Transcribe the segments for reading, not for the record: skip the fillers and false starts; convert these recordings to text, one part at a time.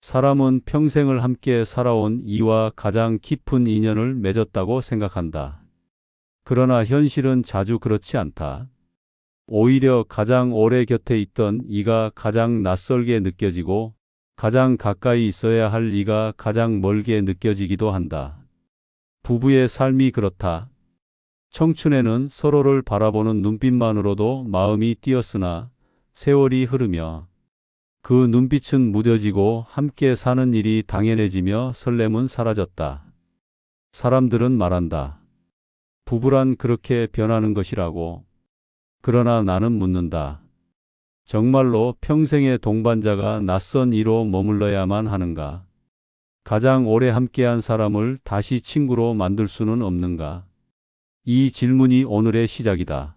사람은 평생을 함께 살아온 이와 가장 깊은 인연을 맺었다고 생각한다. 그러나 현실은 자주 그렇지 않다. 오히려 가장 오래 곁에 있던 이가 가장 낯설게 느껴지고 가장 가까이 있어야 할 이가 가장 멀게 느껴지기도 한다. 부부의 삶이 그렇다. 청춘에는 서로를 바라보는 눈빛만으로도 마음이 뛰었으나 세월이 흐르며 그 눈빛은 무뎌지고 함께 사는 일이 당연해지며 설렘은 사라졌다. 사람들은 말한다. 부부란 그렇게 변하는 것이라고. 그러나 나는 묻는다. 정말로 평생의 동반자가 낯선 이로 머물러야만 하는가? 가장 오래 함께한 사람을 다시 친구로 만들 수는 없는가? 이 질문이 오늘의 시작이다.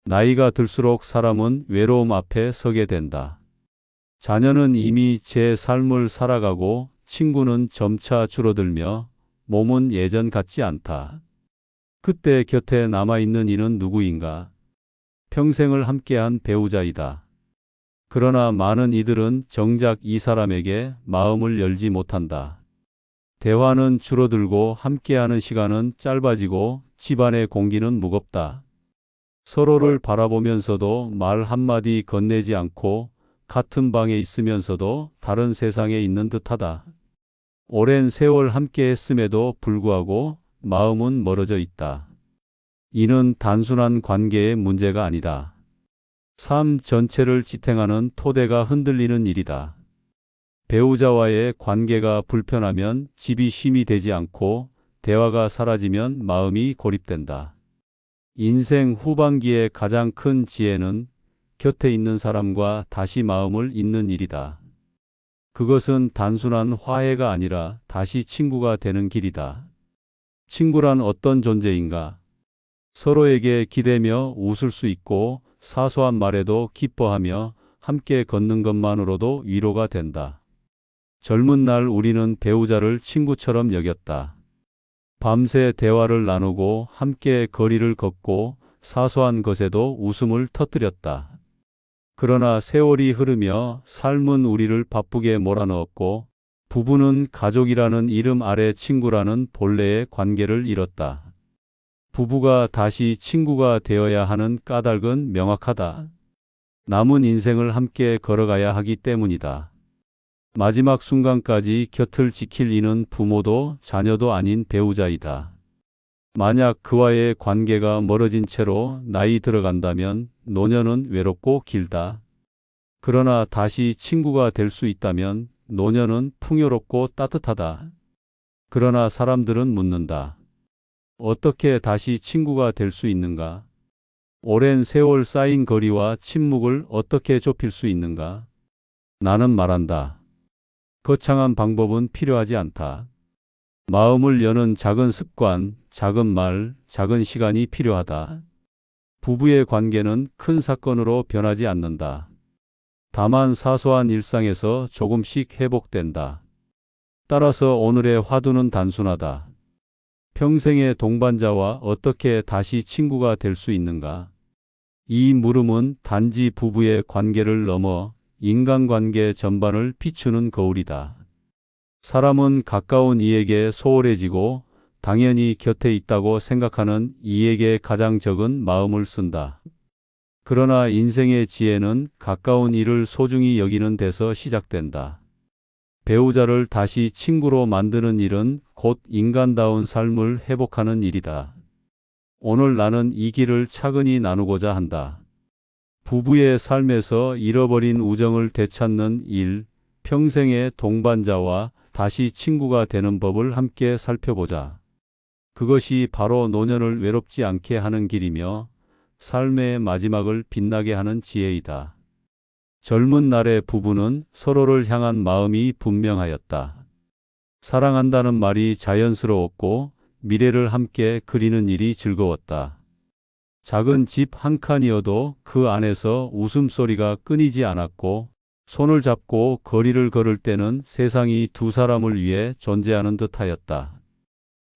나이가 들수록 사람은 외로움 앞에 서게 된다. 자녀는 이미 제 삶을 살아가고 친구는 점차 줄어들며 몸은 예전 같지 않다. 그때 곁에 남아있는 이는 누구인가? 평생을 함께한 배우자이다. 그러나 많은 이들은 정작 이 사람에게 마음을 열지 못한다. 대화는 줄어들고 함께하는 시간은 짧아지고 집안의 공기는 무겁다. 서로를 바라보면서도 말 한마디 건네지 않고 같은 방에 있으면서도 다른 세상에 있는 듯하다. 오랜 세월 함께 했음에도 불구하고 마음은 멀어져 있다. 이는 단순한 관계의 문제가 아니다. 삶 전체를 지탱하는 토대가 흔들리는 일이다. 배우자와의 관계가 불편하면 집이 쉼이 되지 않고 대화가 사라지면 마음이 고립된다. 인생 후반기의 가장 큰 지혜는 곁에 있는 사람과 다시 마음을 잇는 일이다. 그것은 단순한 화해가 아니라 다시 친구가 되는 길이다. 친구란 어떤 존재인가? 서로에게 기대며 웃을 수 있고 사소한 말에도 기뻐하며 함께 걷는 것만으로도 위로가 된다. 젊은 날 우리는 배우자를 친구처럼 여겼다. 밤새 대화를 나누고 함께 거리를 걷고 사소한 것에도 웃음을 터뜨렸다. 그러나 세월이 흐르며 삶은 우리를 바쁘게 몰아넣었고 부부는 가족이라는 이름 아래 친구라는 본래의 관계를 잃었다. 부부가 다시 친구가 되어야 하는 까닭은 명확하다. 남은 인생을 함께 걸어가야 하기 때문이다. 마지막 순간까지 곁을 지킬 이는 부모도 자녀도 아닌 배우자이다. 만약 그와의 관계가 멀어진 채로 나이 들어간다면 노년은 외롭고 길다. 그러나 다시 친구가 될 수 있다면 노년은 풍요롭고 따뜻하다. 그러나 사람들은 묻는다. 어떻게 다시 친구가 될 수 있는가? 오랜 세월 쌓인 거리와 침묵을 어떻게 좁힐 수 있는가? 나는 말한다. 거창한 방법은 필요하지 않다. 마음을 여는 작은 습관, 작은 말, 작은 시간이 필요하다. 부부의 관계는 큰 사건으로 변하지 않는다. 다만 사소한 일상에서 조금씩 회복된다. 따라서 오늘의 화두는 단순하다. 평생의 동반자와 어떻게 다시 친구가 될 수 있는가? 이 물음은 단지 부부의 관계를 넘어 인간관계 전반을 비추는 거울이다. 사람은 가까운 이에게 소홀해지고 당연히 곁에 있다고 생각하는 이에게 가장 적은 마음을 쓴다. 그러나 인생의 지혜는 가까운 이를 소중히 여기는 데서 시작된다. 배우자를 다시 친구로 만드는 일은 곧 인간다운 삶을 회복하는 일이다. 오늘 나는 이 길을 차근히 나누고자 한다. 부부의 삶에서 잃어버린 우정을 되찾는 일, 평생의 동반자와 다시 친구가 되는 법을 함께 살펴보자. 그것이 바로 노년을 외롭지 않게 하는 길이며 삶의 마지막을 빛나게 하는 지혜이다. 젊은 날의 부부는 서로를 향한 마음이 분명하였다. 사랑한다는 말이 자연스러웠고 미래를 함께 그리는 일이 즐거웠다. 작은 집 한 칸이어도 그 안에서 웃음소리가 끊이지 않았고 손을 잡고 거리를 걸을 때는 세상이 두 사람을 위해 존재하는 듯하였다.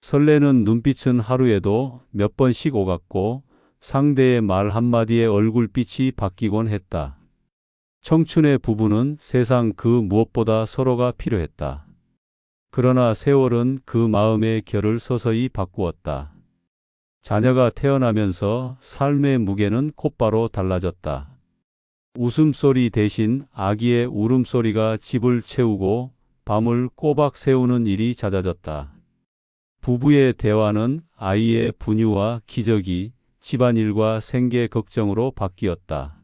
설레는 눈빛은 하루에도 몇 번씩 오갔고 상대의 말 한마디에 얼굴빛이 바뀌곤 했다. 청춘의 부부는 세상 그 무엇보다 서로가 필요했다. 그러나 세월은 그 마음의 결을 서서히 바꾸었다. 자녀가 태어나면서 삶의 무게는 곧바로 달라졌다. 웃음소리 대신 아기의 울음소리가 집을 채우고 밤을 꼬박 새우는 일이 잦아졌다. 부부의 대화는 아이의 분유와 기저귀, 집안일과 생계 걱정으로 바뀌었다.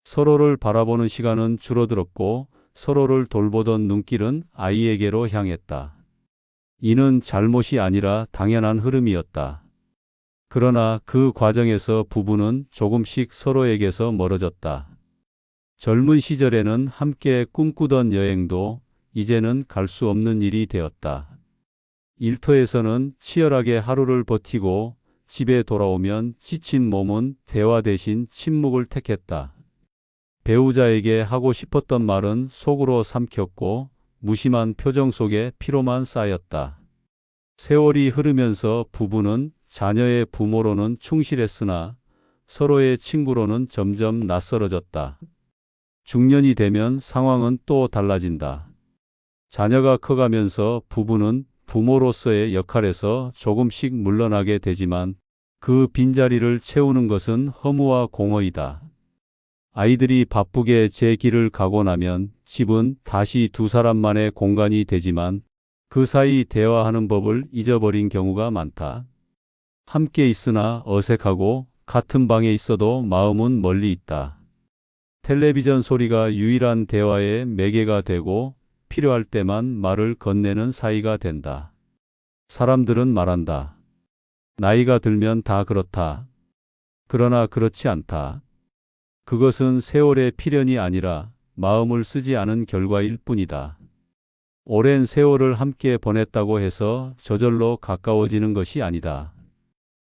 서로를 바라보는 시간은 줄어들었고 서로를 돌보던 눈길은 아이에게로 향했다. 이는 잘못이 아니라 당연한 흐름이었다. 그러나 그 과정에서 부부는 조금씩 서로에게서 멀어졌다. 젊은 시절에는 함께 꿈꾸던 여행도 이제는 갈 수 없는 일이 되었다. 일터에서는 치열하게 하루를 버티고 집에 돌아오면 지친 몸은 대화 대신 침묵을 택했다. 배우자에게 하고 싶었던 말은 속으로 삼켰고 무심한 표정 속에 피로만 쌓였다. 세월이 흐르면서 부부는 자녀의 부모로는 충실했으나 서로의 친구로는 점점 낯설어졌다. 중년이 되면 상황은 또 달라진다. 자녀가 커가면서 부부는 부모로서의 역할에서 조금씩 물러나게 되지만 그 빈자리를 채우는 것은 허무와 공허이다. 아이들이 바쁘게 제 길을 가고 나면 집은 다시 두 사람만의 공간이 되지만 그 사이 대화하는 법을 잊어버린 경우가 많다. 함께 있으나 어색하고 같은 방에 있어도 마음은 멀리 있다. 텔레비전 소리가 유일한 대화의 매개가 되고 필요할 때만 말을 건네는 사이가 된다. 사람들은 말한다. 나이가 들면 다 그렇다. 그러나 그렇지 않다. 그것은 세월의 필연이 아니라 마음을 쓰지 않은 결과일 뿐이다. 오랜 세월을 함께 보냈다고 해서 저절로 가까워지는 것이 아니다.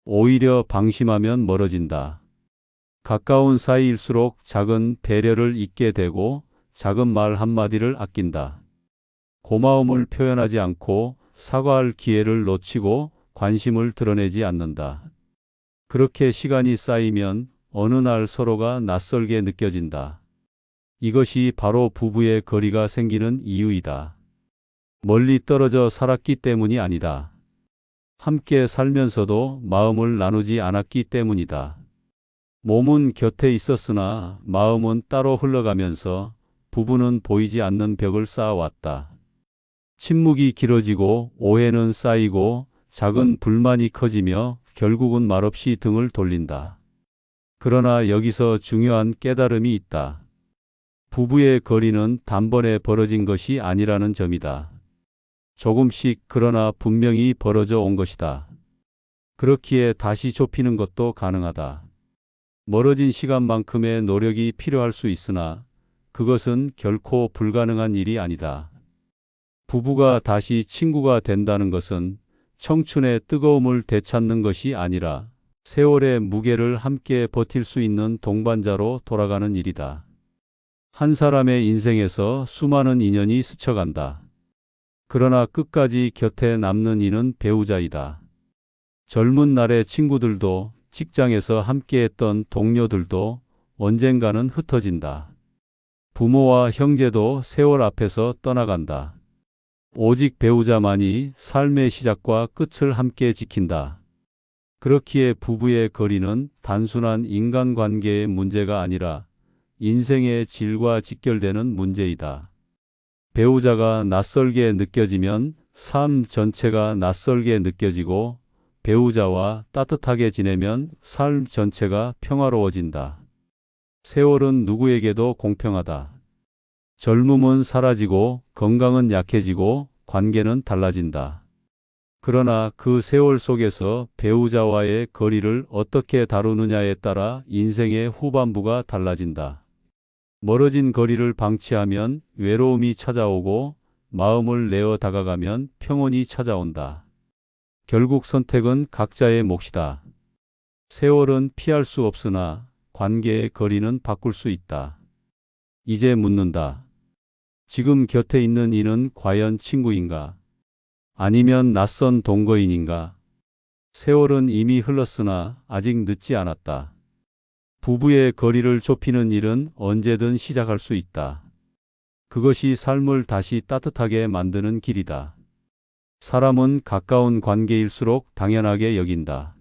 오히려 방심하면 멀어진다. 가까운 사이일수록 작은 배려를 잊게 되고 작은 말 한마디를 아낀다. 고마움을 표현하지 않고 사과할 기회를 놓치고 관심을 드러내지 않는다. 그렇게 시간이 쌓이면 어느 날 서로가 낯설게 느껴진다. 이것이 바로 부부의 거리가 생기는 이유이다. 멀리 떨어져 살았기 때문이 아니다. 함께 살면서도 마음을 나누지 않았기 때문이다. 몸은 곁에 있었으나 마음은 따로 흘러가면서 부부는 보이지 않는 벽을 쌓아왔다. 침묵이 길어지고 오해는 쌓이고 작은 불만이 커지며 결국은 말없이 등을 돌린다. 그러나 여기서 중요한 깨달음이 있다. 부부의 거리는 단번에 벌어진 것이 아니라는 점이다. 조금씩 그러나 분명히 벌어져 온 것이다. 그렇기에 다시 좁히는 것도 가능하다. 멀어진 시간만큼의 노력이 필요할 수 있으나 그것은 결코 불가능한 일이 아니다. 부부가 다시 친구가 된다는 것은 청춘의 뜨거움을 되찾는 것이 아니라 세월의 무게를 함께 버틸 수 있는 동반자로 돌아가는 일이다. 한 사람의 인생에서 수많은 인연이 스쳐간다. 그러나 끝까지 곁에 남는 이는 배우자이다. 젊은 날의 친구들도 직장에서 함께했던 동료들도 언젠가는 흩어진다. 부모와 형제도 세월 앞에서 떠나간다. 오직 배우자만이 삶의 시작과 끝을 함께 지킨다. 그렇기에 부부의 거리는 단순한 인간관계의 문제가 아니라 인생의 질과 직결되는 문제이다. 배우자가 낯설게 느껴지면 삶 전체가 낯설게 느껴지고 배우자와 따뜻하게 지내면 삶 전체가 평화로워진다. 세월은 누구에게도 공평하다. 젊음은 사라지고 건강은 약해지고 관계는 달라진다. 그러나 그 세월 속에서 배우자와의 거리를 어떻게 다루느냐에 따라 인생의 후반부가 달라진다. 멀어진 거리를 방치하면 외로움이 찾아오고 마음을 내어 다가가면 평온이 찾아온다. 결국 선택은 각자의 몫이다. 세월은 피할 수 없으나 관계의 거리는 바꿀 수 있다. 이제 묻는다. 지금 곁에 있는 이는 과연 친구인가? 아니면 낯선 동거인인가? 세월은 이미 흘렀으나 아직 늦지 않았다. 부부의 거리를 좁히는 일은 언제든 시작할 수 있다. 그것이 삶을 다시 따뜻하게 만드는 길이다. 사람은 가까운 관계일수록 당연하게 여긴다.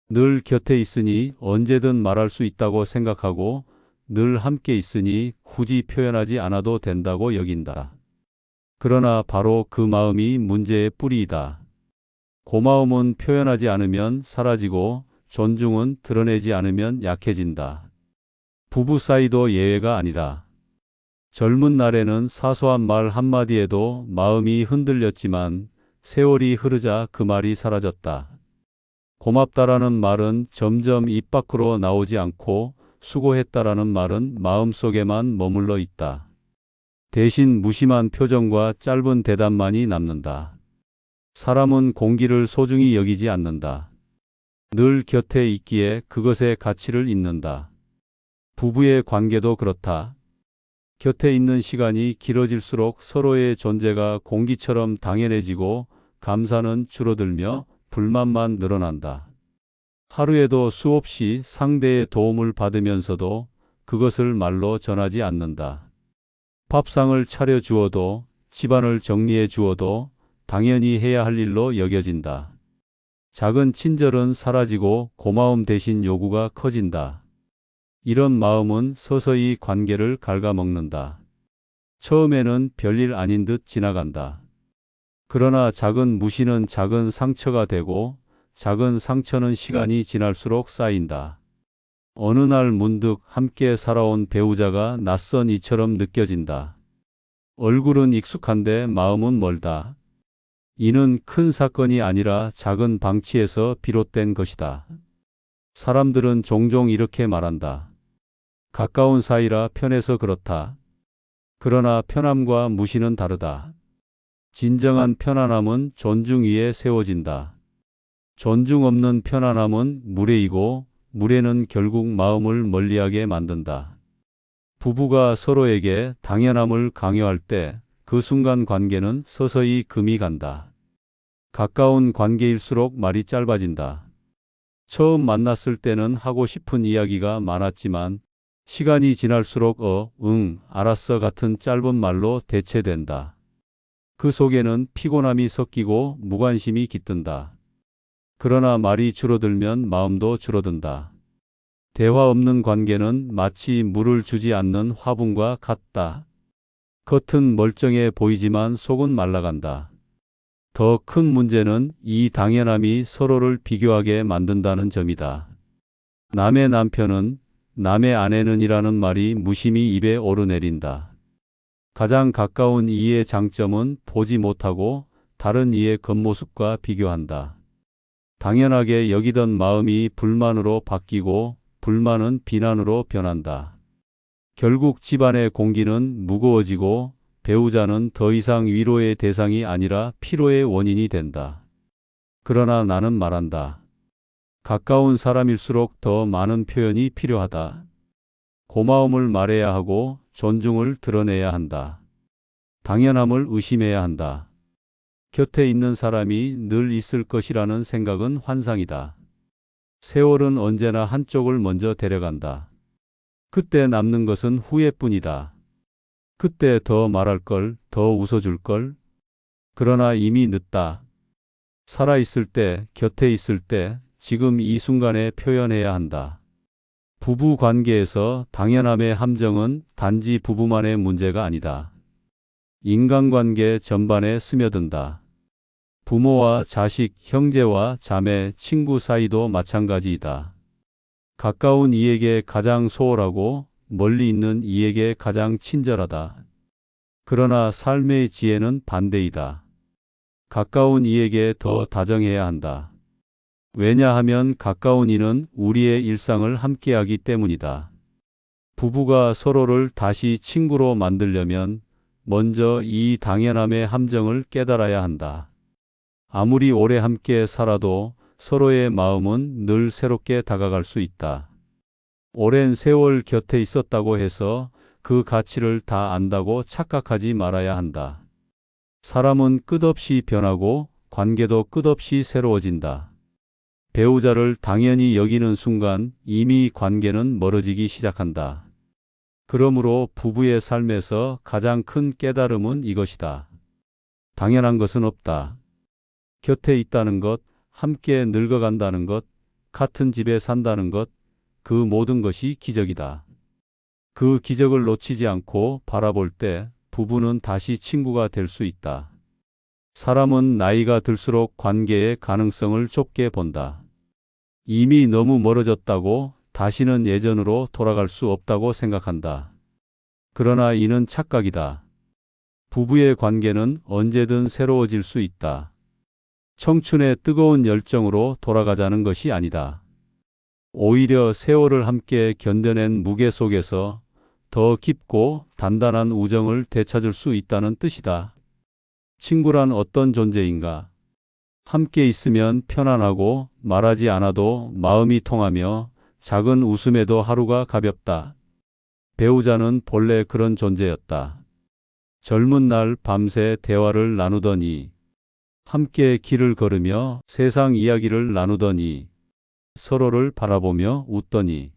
늘 곁에 있으니 언제든 말할 수 있다고 생각하고 늘 함께 있으니 굳이 표현하지 않아도 된다고 여긴다. 그러나 바로 그 마음이 문제의 뿌리이다. 고마움은 표현하지 않으면 사라지고 존중은 드러내지 않으면 약해진다. 부부 사이도 예외가 아니다. 젊은 날에는 사소한 말 한마디에도 마음이 흔들렸지만 세월이 흐르자 그 말이 사라졌다. 고맙다라는 말은 점점 입 밖으로 나오지 않고 수고했다라는 말은 마음속에만 머물러 있다. 대신 무심한 표정과 짧은 대답만이 남는다. 사람은 공기를 소중히 여기지 않는다. 늘 곁에 있기에 그것의 가치를 잊는다. 부부의 관계도 그렇다. 곁에 있는 시간이 길어질수록 서로의 존재가 공기처럼 당연해지고 감사는 줄어들며 불만만 늘어난다. 하루에도 수없이 상대의 도움을 받으면서도 그것을 말로 전하지 않는다. 밥상을 차려 주어도 집안을 정리해 주어도 당연히 해야 할 일로 여겨진다. 작은 친절은 사라지고 고마움 대신 요구가 커진다. 이런 마음은 서서히 관계를 갉아먹는다. 처음에는 별일 아닌 듯 지나간다. 그러나 작은 무시는 작은 상처가 되고 작은 상처는 시간이 지날수록 쌓인다. 어느 날 문득 함께 살아온 배우자가 낯선 이처럼 느껴진다. 얼굴은 익숙한데 마음은 멀다. 이는 큰 사건이 아니라 작은 방치에서 비롯된 것이다. 사람들은 종종 이렇게 말한다. 가까운 사이라 편해서 그렇다. 그러나 편함과 무시는 다르다. 진정한 편안함은 존중 위에 세워진다. 존중 없는 편안함은 무례이고 무례는 결국 마음을 멀리하게 만든다. 부부가 서로에게 당연함을 강요할 때 그 순간 관계는 서서히 금이 간다. 가까운 관계일수록 말이 짧아진다. 처음 만났을 때는 하고 싶은 이야기가 많았지만 시간이 지날수록 알았어 같은 짧은 말로 대체된다. 그 속에는 피곤함이 섞이고 무관심이 깃든다. 그러나 말이 줄어들면 마음도 줄어든다. 대화 없는 관계는 마치 물을 주지 않는 화분과 같다. 겉은 멀쩡해 보이지만 속은 말라간다. 더 큰 문제는 이 당연함이 서로를 비교하게 만든다는 점이다. 남의 남편은, 남의 아내는 이라는 말이 무심히 입에 오르내린다. 가장 가까운 이의 장점은 보지 못하고 다른 이의 겉모습과 비교한다. 당연하게 여기던 마음이 불만으로 바뀌고 불만은 비난으로 변한다. 결국 집안의 공기는 무거워지고 배우자는 더 이상 위로의 대상이 아니라 피로의 원인이 된다. 그러나 나는 말한다. 가까운 사람일수록 더 많은 표현이 필요하다. 고마움을 말해야 하고 존중을 드러내야 한다. 당연함을 의심해야 한다. 곁에 있는 사람이 늘 있을 것이라는 생각은 환상이다. 세월은 언제나 한쪽을 먼저 데려간다. 그때 남는 것은 후회뿐이다. 그때 더 말할 걸, 더 웃어줄 걸. 그러나 이미 늦다. 살아있을 때, 곁에 있을 때, 지금 이 순간에 표현해야 한다. 부부 관계에서 당연함의 함정은 단지 부부만의 문제가 아니다. 인간관계 전반에 스며든다. 부모와 자식, 형제와 자매, 친구 사이도 마찬가지이다. 가까운 이에게 가장 소홀하고 멀리 있는 이에게 가장 친절하다. 그러나 삶의 지혜는 반대이다. 가까운 이에게 더 다정해야 한다. 왜냐하면 가까운 이는 우리의 일상을 함께하기 때문이다. 부부가 서로를 다시 친구로 만들려면 먼저 이 당연함의 함정을 깨달아야 한다. 아무리 오래 함께 살아도 서로의 마음은 늘 새롭게 다가갈 수 있다. 오랜 세월 곁에 있었다고 해서 그 가치를 다 안다고 착각하지 말아야 한다. 사람은 끝없이 변하고 관계도 끝없이 새로워진다. 배우자를 당연히 여기는 순간 이미 관계는 멀어지기 시작한다. 그러므로 부부의 삶에서 가장 큰 깨달음은 이것이다. 당연한 것은 없다. 곁에 있다는 것, 함께 늙어간다는 것, 같은 집에 산다는 것, 그 모든 것이 기적이다. 그 기적을 놓치지 않고 바라볼 때 부부는 다시 친구가 될 수 있다. 사람은 나이가 들수록 관계의 가능성을 좁게 본다. 이미 너무 멀어졌다고 다시는 예전으로 돌아갈 수 없다고 생각한다. 그러나 이는 착각이다. 부부의 관계는 언제든 새로워질 수 있다. 청춘의 뜨거운 열정으로 돌아가자는 것이 아니다. 오히려 세월을 함께 견뎌낸 무게 속에서 더 깊고 단단한 우정을 되찾을 수 있다는 뜻이다. 친구란 어떤 존재인가? 함께 있으면 편안하고 말하지 않아도 마음이 통하며 작은 웃음에도 하루가 가볍다. 배우자는 본래 그런 존재였다. 젊은 날 밤새 대화를 나누더니, 함께 길을 걸으며 세상 이야기를 나누더니, 서로를 바라보며 웃더니,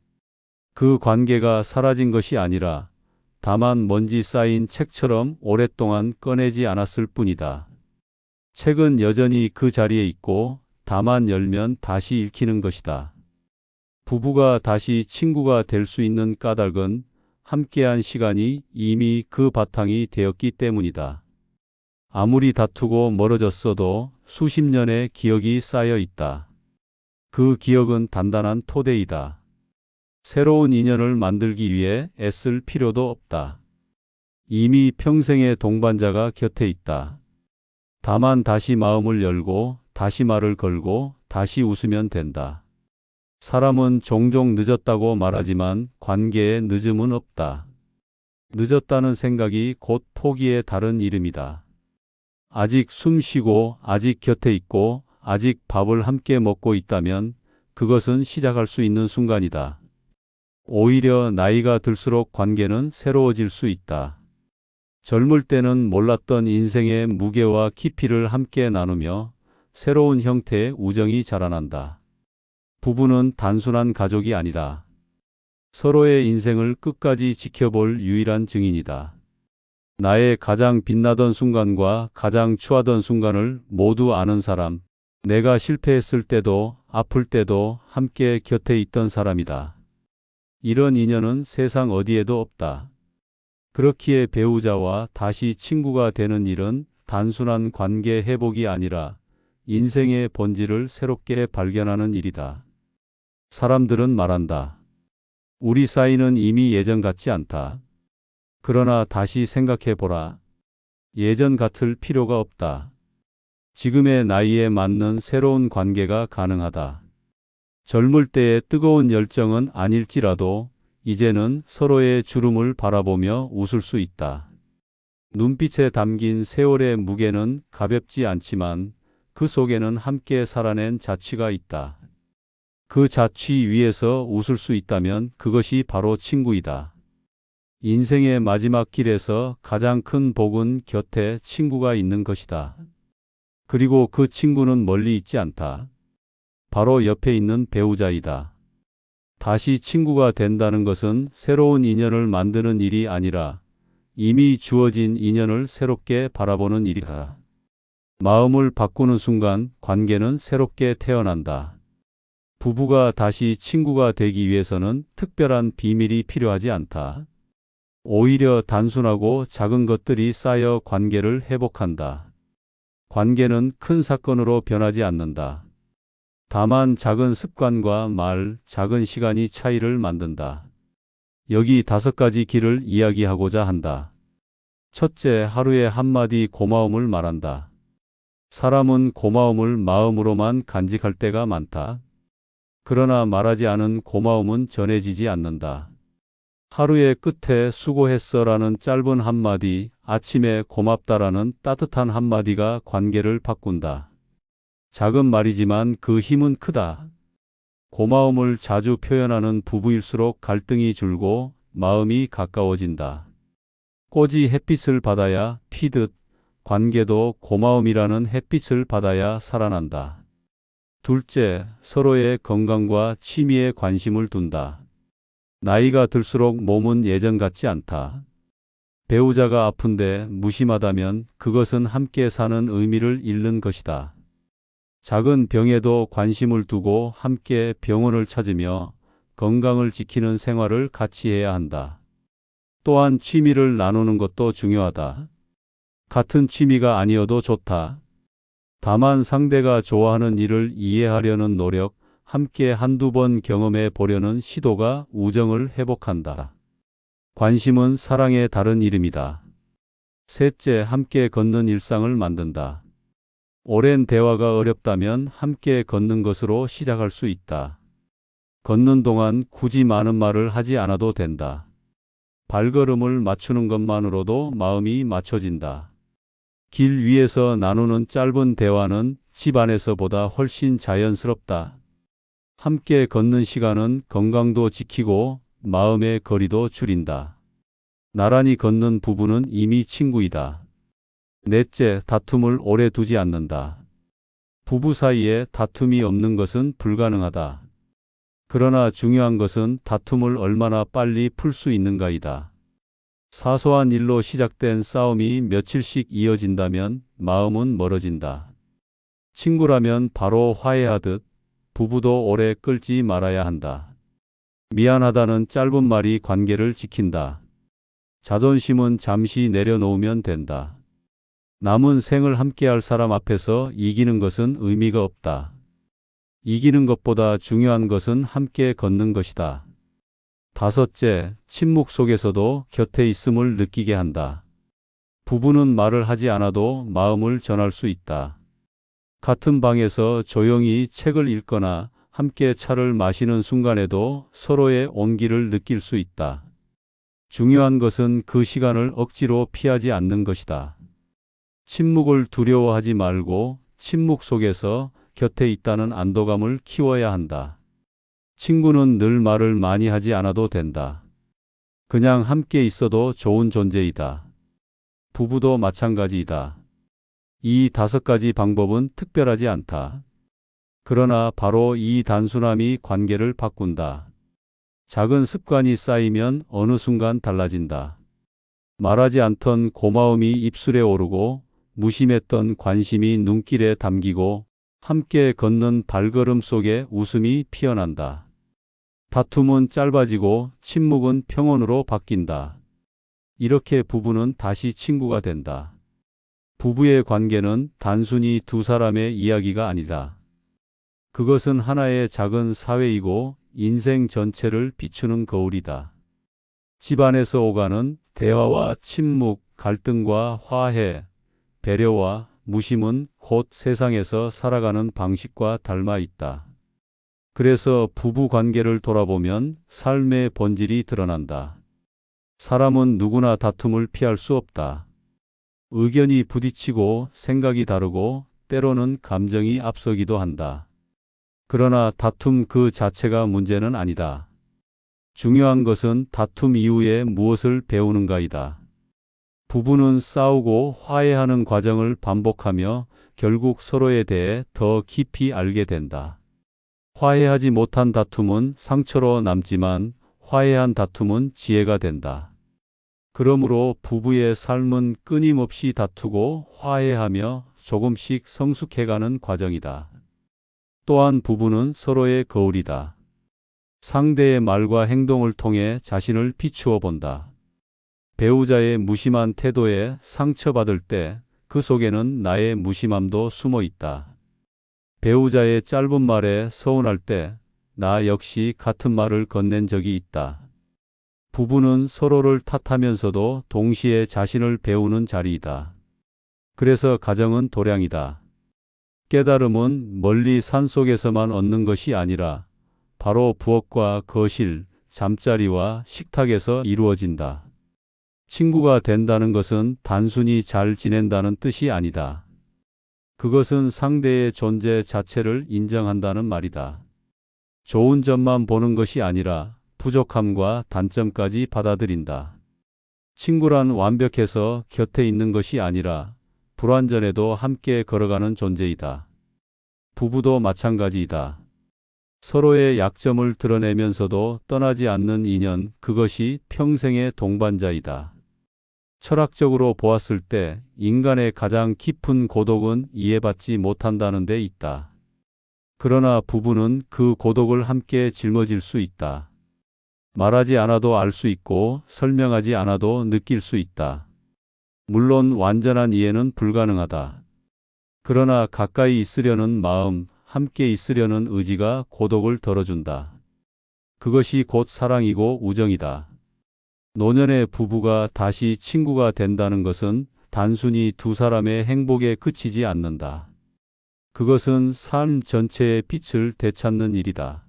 그 관계가 사라진 것이 아니라 다만 먼지 쌓인 책처럼 오랫동안 꺼내지 않았을 뿐이다. 책은 여전히 그 자리에 있고 다만 열면 다시 읽히는 것이다. 부부가 다시 친구가 될 수 있는 까닭은 함께한 시간이 이미 그 바탕이 되었기 때문이다. 아무리 다투고 멀어졌어도 수십 년의 기억이 쌓여 있다. 그 기억은 단단한 토대이다. 새로운 인연을 만들기 위해 애쓸 필요도 없다. 이미 평생의 동반자가 곁에 있다. 다만 다시 마음을 열고 다시 말을 걸고 다시 웃으면 된다. 사람은 종종 늦었다고 말하지만 관계에 늦음은 없다. 늦었다는 생각이 곧 포기의 다른 이름이다. 아직 숨 쉬고 아직 곁에 있고 아직 밥을 함께 먹고 있다면 그것은 시작할 수 있는 순간이다. 오히려 나이가 들수록 관계는 새로워질 수 있다. 젊을 때는 몰랐던 인생의 무게와 깊이를 함께 나누며 새로운 형태의 우정이 자라난다. 부부는 단순한 가족이 아니다. 서로의 인생을 끝까지 지켜볼 유일한 증인이다. 나의 가장 빛나던 순간과 가장 추하던 순간을 모두 아는 사람, 내가 실패했을 때도 아플 때도 함께 곁에 있던 사람이다. 이런 인연은 세상 어디에도 없다. 그렇기에 배우자와 다시 친구가 되는 일은 단순한 관계 회복이 아니라 인생의 본질을 새롭게 발견하는 일이다. 사람들은 말한다. 우리 사이는 이미 예전 같지 않다. 그러나 다시 생각해 보라. 예전 같을 필요가 없다. 지금의 나이에 맞는 새로운 관계가 가능하다. 젊을 때의 뜨거운 열정은 아닐지라도 이제는 서로의 주름을 바라보며 웃을 수 있다. 눈빛에 담긴 세월의 무게는 가볍지 않지만 그 속에는 함께 살아낸 자취가 있다. 그 자취 위에서 웃을 수 있다면 그것이 바로 친구이다. 인생의 마지막 길에서 가장 큰 복은 곁에 친구가 있는 것이다. 그리고 그 친구는 멀리 있지 않다. 바로 옆에 있는 배우자이다. 다시 친구가 된다는 것은 새로운 인연을 만드는 일이 아니라 이미 주어진 인연을 새롭게 바라보는 일이다. 마음을 바꾸는 순간 관계는 새롭게 태어난다. 부부가 다시 친구가 되기 위해서는 특별한 비밀이 필요하지 않다. 오히려 단순하고 작은 것들이 쌓여 관계를 회복한다. 관계는 큰 사건으로 변하지 않는다. 다만 작은 습관과 말, 작은 시간이 차이를 만든다. 여기 5가지 길을 이야기하고자 한다. 첫째, 하루에 한마디 고마움을 말한다. 사람은 고마움을 마음으로만 간직할 때가 많다. 그러나 말하지 않은 고마움은 전해지지 않는다. 하루의 끝에 수고했어라는 짧은 한마디, 아침에 고맙다라는 따뜻한 한마디가 관계를 바꾼다. 작은 말이지만 그 힘은 크다. 고마움을 자주 표현하는 부부일수록 갈등이 줄고 마음이 가까워진다. 꽃이 햇빛을 받아야 피듯 관계도 고마움이라는 햇빛을 받아야 살아난다. 둘째, 서로의 건강과 취미에 관심을 둔다. 나이가 들수록 몸은 예전 같지 않다. 배우자가 아픈데 무심하다면 그것은 함께 사는 의미를 잃는 것이다. 작은 병에도 관심을 두고 함께 병원을 찾으며 건강을 지키는 생활을 같이 해야 한다. 또한 취미를 나누는 것도 중요하다. 같은 취미가 아니어도 좋다. 다만 상대가 좋아하는 일을 이해하려는 노력, 함께 한두 번 경험해 보려는 시도가 우정을 회복한다. 관심은 사랑의 다른 이름이다. 셋째, 함께 걷는 일상을 만든다. 오랜 대화가 어렵다면 함께 걷는 것으로 시작할 수 있다. 걷는 동안 굳이 많은 말을 하지 않아도 된다. 발걸음을 맞추는 것만으로도 마음이 맞춰진다. 길 위에서 나누는 짧은 대화는 집 안에서보다 훨씬 자연스럽다. 함께 걷는 시간은 건강도 지키고 마음의 거리도 줄인다. 나란히 걷는 부부는 이미 친구이다. 넷째, 다툼을 오래 두지 않는다. 부부 사이에 다툼이 없는 것은 불가능하다. 그러나 중요한 것은 다툼을 얼마나 빨리 풀 수 있는가이다. 사소한 일로 시작된 싸움이 며칠씩 이어진다면 마음은 멀어진다. 친구라면 바로 화해하듯 부부도 오래 끌지 말아야 한다. 미안하다는 짧은 말이 관계를 지킨다. 자존심은 잠시 내려놓으면 된다. 남은 생을 함께할 사람 앞에서 이기는 것은 의미가 없다. 이기는 것보다 중요한 것은 함께 걷는 것이다. 다섯째, 침묵 속에서도 곁에 있음을 느끼게 한다. 부부는 말을 하지 않아도 마음을 전할 수 있다. 같은 방에서 조용히 책을 읽거나 함께 차를 마시는 순간에도 서로의 온기를 느낄 수 있다. 중요한 것은 그 시간을 억지로 피하지 않는 것이다. 침묵을 두려워하지 말고 침묵 속에서 곁에 있다는 안도감을 키워야 한다. 친구는 늘 말을 많이 하지 않아도 된다. 그냥 함께 있어도 좋은 존재이다. 부부도 마찬가지이다. 이 5가지 방법은 특별하지 않다. 그러나 바로 이 단순함이 관계를 바꾼다. 작은 습관이 쌓이면 어느 순간 달라진다. 말하지 않던 고마움이 입술에 오르고 무심했던 관심이 눈길에 담기고 함께 걷는 발걸음 속에 웃음이 피어난다. 다툼은 짧아지고 침묵은 평온으로 바뀐다. 이렇게 부부는 다시 친구가 된다. 부부의 관계는 단순히 두 사람의 이야기가 아니다. 그것은 하나의 작은 사회이고 인생 전체를 비추는 거울이다. 집안에서 오가는 대화와 침묵, 갈등과 화해, 배려와 무심은 곧 세상에서 살아가는 방식과 닮아 있다. 그래서 부부 관계를 돌아보면 삶의 본질이 드러난다. 사람은 누구나 다툼을 피할 수 없다. 의견이 부딪히고 생각이 다르고 때로는 감정이 앞서기도 한다. 그러나 다툼 그 자체가 문제는 아니다. 중요한 것은 다툼 이후에 무엇을 배우는가이다. 부부는 싸우고 화해하는 과정을 반복하며 결국 서로에 대해 더 깊이 알게 된다. 화해하지 못한 다툼은 상처로 남지만 화해한 다툼은 지혜가 된다. 그러므로 부부의 삶은 끊임없이 다투고 화해하며 조금씩 성숙해가는 과정이다. 또한 부부는 서로의 거울이다. 상대의 말과 행동을 통해 자신을 비추어 본다. 배우자의 무심한 태도에 상처받을 때 그 속에는 나의 무심함도 숨어 있다. 배우자의 짧은 말에 서운할 때 나 역시 같은 말을 건넨 적이 있다. 부부는 서로를 탓하면서도 동시에 자신을 배우는 자리이다. 그래서 가정은 도량이다. 깨달음은 멀리 산속에서만 얻는 것이 아니라 바로 부엌과 거실, 잠자리와 식탁에서 이루어진다. 친구가 된다는 것은 단순히 잘 지낸다는 뜻이 아니다. 그것은 상대의 존재 자체를 인정한다는 말이다. 좋은 점만 보는 것이 아니라 부족함과 단점까지 받아들인다. 친구란 완벽해서 곁에 있는 것이 아니라 불완전해도 함께 걸어가는 존재이다. 부부도 마찬가지이다. 서로의 약점을 드러내면서도 떠나지 않는 인연, 그것이 평생의 동반자이다. 철학적으로 보았을 때 인간의 가장 깊은 고독은 이해받지 못한다는 데 있다. 그러나 부부는 그 고독을 함께 짊어질 수 있다. 말하지 않아도 알 수 있고 설명하지 않아도 느낄 수 있다. 물론 완전한 이해는 불가능하다. 그러나 가까이 있으려는 마음, 함께 있으려는 의지가 고독을 덜어준다. 그것이 곧 사랑이고 우정이다. 노년의 부부가 다시 친구가 된다는 것은 단순히 두 사람의 행복에 그치지 않는다. 그것은 삶 전체의 빛을 되찾는 일이다.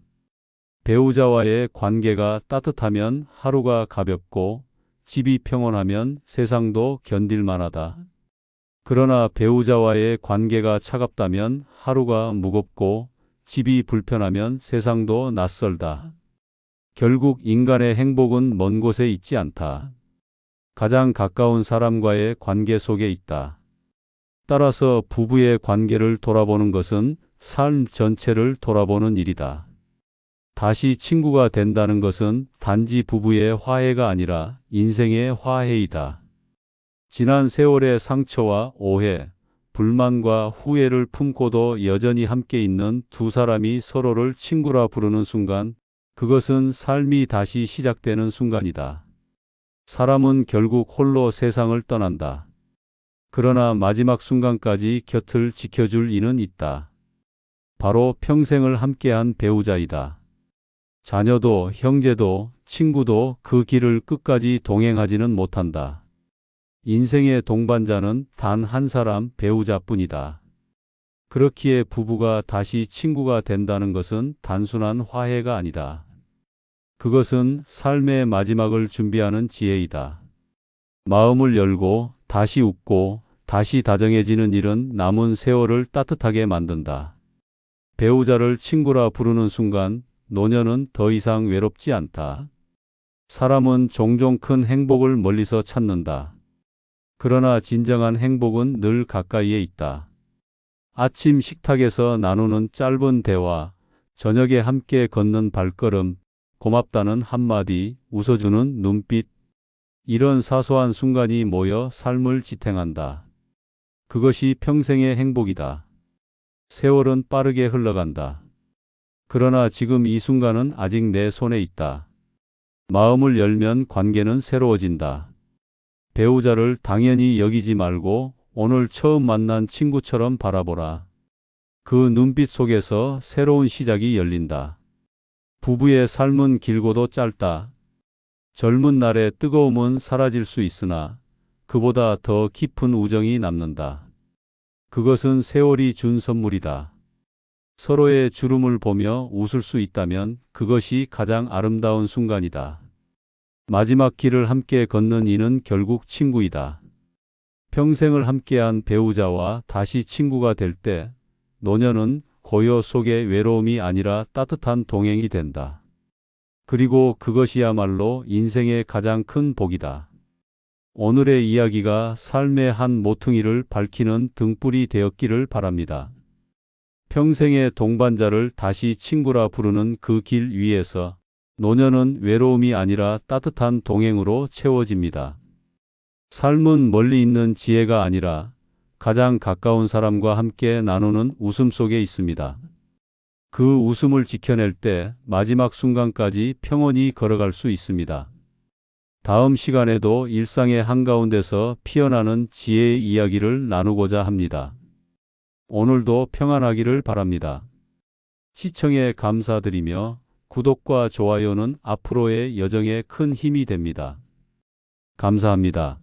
배우자와의 관계가 따뜻하면 하루가 가볍고 집이 평온하면 세상도 견딜만하다. 그러나 배우자와의 관계가 차갑다면 하루가 무겁고 집이 불편하면 세상도 낯설다. 결국 인간의 행복은 먼 곳에 있지 않다. 가장 가까운 사람과의 관계 속에 있다. 따라서 부부의 관계를 돌아보는 것은 삶 전체를 돌아보는 일이다. 다시 친구가 된다는 것은 단지 부부의 화해가 아니라 인생의 화해이다. 지난 세월의 상처와 오해, 불만과 후회를 품고도 여전히 함께 있는 두 사람이 서로를 친구라 부르는 순간, 그것은 삶이 다시 시작되는 순간이다. 사람은 결국 홀로 세상을 떠난다. 그러나 마지막 순간까지 곁을 지켜줄 이는 있다. 바로 평생을 함께한 배우자이다. 자녀도 형제도 친구도 그 길을 끝까지 동행하지는 못한다. 인생의 동반자는 단 한 사람, 배우자뿐이다. 그렇기에 부부가 다시 친구가 된다는 것은 단순한 화해가 아니다. 그것은 삶의 마지막을 준비하는 지혜이다. 마음을 열고 다시 웃고 다시 다정해지는 일은 남은 세월을 따뜻하게 만든다. 배우자를 친구라 부르는 순간 노년은 더 이상 외롭지 않다. 사람은 종종 큰 행복을 멀리서 찾는다. 그러나 진정한 행복은 늘 가까이에 있다. 아침 식탁에서 나누는 짧은 대화, 저녁에 함께 걷는 발걸음, 고맙다는 한마디, 웃어주는 눈빛, 이런 사소한 순간이 모여 삶을 지탱한다. 그것이 평생의 행복이다. 세월은 빠르게 흘러간다. 그러나 지금 이 순간은 아직 내 손에 있다. 마음을 열면 관계는 새로워진다. 배우자를 당연히 여기지 말고 오늘 처음 만난 친구처럼 바라보라. 그 눈빛 속에서 새로운 시작이 열린다. 부부의 삶은 길고도 짧다. 젊은 날의 뜨거움은 사라질 수 있으나 그보다 더 깊은 우정이 남는다. 그것은 세월이 준 선물이다. 서로의 주름을 보며 웃을 수 있다면 그것이 가장 아름다운 순간이다. 마지막 길을 함께 걷는 이는 결국 친구이다. 평생을 함께한 배우자와 다시 친구가 될 때 노년은 고요 속의 외로움이 아니라 따뜻한 동행이 된다. 그리고 그것이야말로 인생의 가장 큰 복이다. 오늘의 이야기가 삶의 한 모퉁이를 밝히는 등불이 되었기를 바랍니다. 평생의 동반자를 다시 친구라 부르는 그 길 위에서 노년은 외로움이 아니라 따뜻한 동행으로 채워집니다. 삶은 멀리 있는 지혜가 아니라 가장 가까운 사람과 함께 나누는 웃음 속에 있습니다. 그 웃음을 지켜낼 때 마지막 순간까지 평온히 걸어갈 수 있습니다. 다음 시간에도 일상의 한가운데서 피어나는 지혜의 이야기를 나누고자 합니다. 오늘도 평안하기를 바랍니다. 시청에 감사드리며 구독과 좋아요는 앞으로의 여정에 큰 힘이 됩니다. 감사합니다.